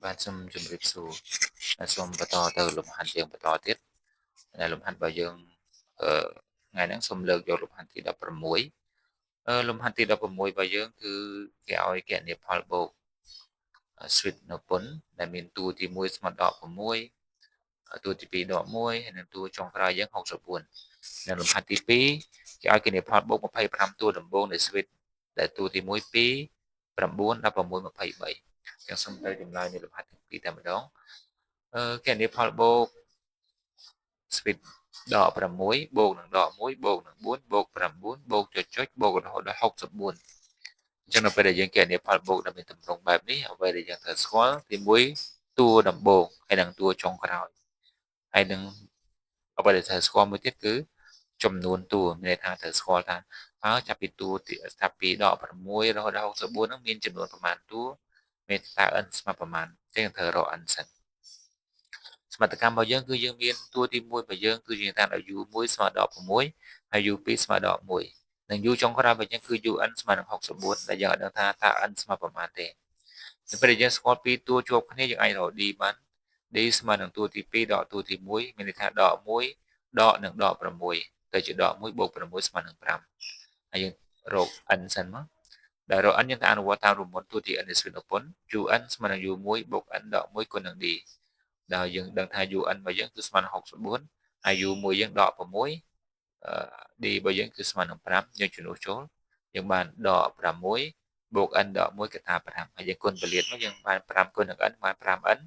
បាទសូមជម្រាបសួរសូមបន្តទៅលំហាត់យើងបន្តទៀតដែលលំហាត់របស់យើងថ្ងៃហ្នឹងសូមលើកយកលំហាត់ទី16លំហាត់ទី16របស់យើងគឺគេឲ្យគណនាផលបូកស្វីតនៅពុនដែលមានតួទី1ស្មើដក6តួទី2ដក1ហើយនិងតួចុងក្រោយយើង64នៅលំហាត់ទី2គេឲ្យគណនាផលបូក25តួដំបូងនៃស្វីតដែលតួទី1 2 9 16 23ចឹងសូមទៅចម្លើយនៅលំហាត់ទី2តែម្ដងគណនាផលបូកស្វីតដក6បូកនឹងដក1បូកនឹង4បូក9បូកចុចបូករហូតដល់64អញ្ចឹងនៅពេលដែលយើងគណនាផលបូកដែលមានទម្រង់បែបនេះអ្វីដែលយើងត្រូវស្គាល់ទី1តួដំបូងហើយនិងតួចុងក្រោយហើយនឹងអ្វីដែលត្រូវស្គាល់មួយទៀតគឺចំនួនតួមានន័យថាត្រូវស្គាល់ថាតើចាប់ពីតួចាប់ពីដក6រហូតដល់64ហ្នឹងមានចំនួនប្រមាណតួមានតើ n ស្មើប្រមាណទេយើងត្រូវរក n សិនសមត្ថកម្មរបស់យើងគឺយើងមានតួទី1របស់យើងគឺយើងតាមឲ្យ u1 ស្មើដល់6ហើយ u2 ស្មើដល់1និង u ចុងក្រោយរបស់យើងគឺ un ស្មើនឹង64ដែលយើងអត់ដឹងថាតើ n ស្មើប្រមាណទេនៅពេលដែលយើងស្គាល់ពីតួជាប់គ្នាយើងអាចរក d បាន d ស្មើនឹងតួទី2ដកតួទី1មានន័យថាដក1ដកនឹងដក6ទៅជាដក1បូក6ស្មើនឹង5ហើយយើងរក n សិនមកដែលរក n យើងត្រូវអនុវត្តតាមរង្វាន់តួទី n នៃស្វេតនពុន un ស្មើនឹង u1 បូក n ដក1គុណនឹង d ដែលយើងដឹងថា un របស់យើងគឺស្មើនឹង64ហើយ u1 យើងដក6d របស់យើងគឺស្មើនឹង5យើងជំនួសចូលយើងបានដក6បូក n ដក1កតា5ហើយយើងគុណពលាតមកយើងបាន5គុណនឹង n បាន 5n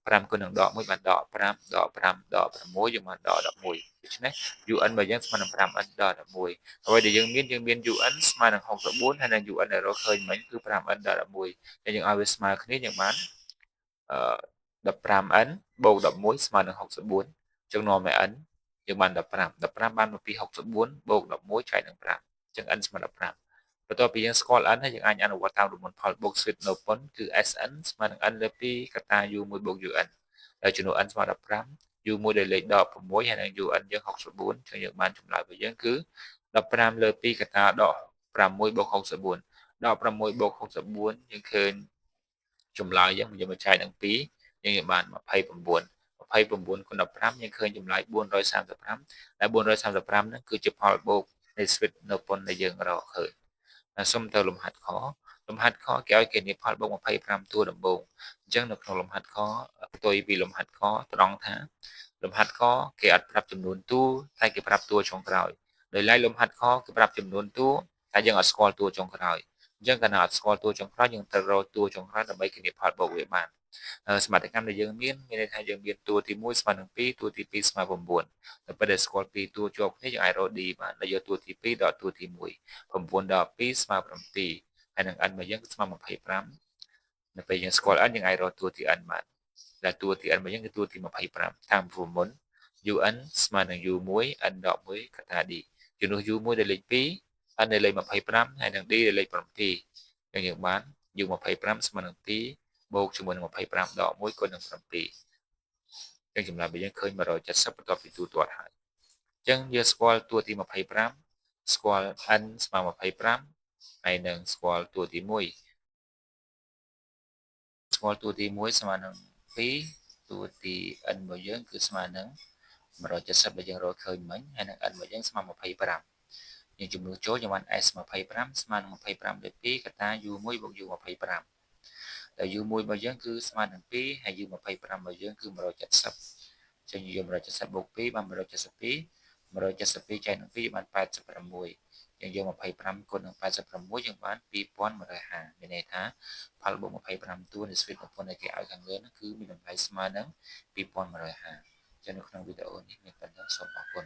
5គុណនឹងដក1បានដក5ដក5ដក6យើងបានដក11ដូច្នេះ un របស់យើងស្មើនឹង 5n ដក11អ្វីដែលយើងមានun ស្មើនឹង64ហើយនឹង un ដែលរកឃើញមិញគឺ 5n ដក11ហើយយើងឲ្យវាស្មើគ្នាយើងបាន15n បូក11ស្មើនឹង64ចឹងនាំឲ្យ n យើងបាន15បានមកពី64បូក11ចែកនឹង5ចឹង n ស្មើ15បន្ទាប់ពីយើងស្គាល់ n ហើយយើងអាចអនុវត្តតាមរង្វាន់ផលបូកស្វីតនៅប៉ុនគឺ sn ស្មើនឹង n លើ2កតា u1 បូក un ដែលចំនួន n ស្មើ15 u1 ដែលលេខដក6ហើយនឹង un យើង64ចឹងយើងបានចម្លើយរបស់យើងគឺ15លើ2កតាដក6បូក64ដក6បូក64យើងឃើញចម្លើយយើងមកចែកនឹង2យើងបាន29គុណ15យើងឃើញចម្លើយ435ដែល435ហ្នឹងគឺជាផលបូកនៃស្វីតនៅប៉ុនដែលយើងរកឃើញសូមទៅលំហាត់ខលំហាត់ខគេឲ្យគេនិផលបូក25តួដំបូងអញ្ចឹងនៅក្នុងលំហាត់ខផ្ទុយពីលំហាត់ខត្រង់ថាលំហាត់ខគេអត់ប្រាប់ចំនួនតួតែគេប្រាប់តួចុងក្រោយដោយឡែកលំហាត់ខគេប្រាប់ចំនួនតួតែយើងអត់ស្គាល់តួចុងក្រោយអញ្ចឹងកាលណាអត់ស្គាល់តួចុងក្រោយយើងត្រូវរកតួចុងក្រោយដើម្បីគេនិផលបូកវាបានសមត្ថកម្មដែលយើងមានន័យថាយើងមានតួទី1ស្មើនឹង2តួទី2ស្មើ9តែពេលដែលស្គាល់ពីតួជាប់គ្នាយើងអាចរក d បានដែលយកតួទី2ដល់តួទី1 9ដល់2ស្មើ7ហើយនឹង n របស់យើងគឺស្មើ25នៅពេលយើងស្គាល់ n យើងអាចរកតួទី n បានដែលតួទី n របស់យើងគឺតួទី25តាមព្រមុន un ស្មើនឹង u1 n ដក1កតា d ជំនួស u1 ដែលលេខ2 n ដែលលេខ25ហើយនឹង d ដែលលេខ7យើងបាន u25 ស្មើនឹង2បូកជាមួយនឹង25ដក1គុណនឹង7ចឹងចម្លើយរបស់យើងឃើញ170បន្ទាប់ពីទូទាត់ហើយអញ្ចឹងយើងស្គាល់តួទី25ស្គាល់ n ស្មើ25ហើយនឹងស្គាល់តួទី1ស្គាល់តួទី1ស្មើនឹង2តួទី n របស់យើងគឺស្មើនឹង170ដែលយើងរកឃើញមិញហើយនឹង n របស់យើងស្មើ25យើងចំនួនចូលយើងបាន s 25ស្មើនឹង25លើ2កតា u1 បូក u25 ដែល u1 របស់យើងគឺស្មើនឹង2ហើយ u25 របស់យើងគឺ170ចឹងយើង170បូក2បាន172ចែកនឹង2បាន86យើងយក25គុណនឹង86យើងបាន2150មានន័យថាផលបូក25តួនៃស្វីតប្រព័ន្ធដែលគេឲ្យខាងលើនោះគឺមានតម្លៃស្មើនឹង2150ចឹងនៅក្នុងវីដេអូនេះមានប៉ុណ្ណឹងសូមអរគុណ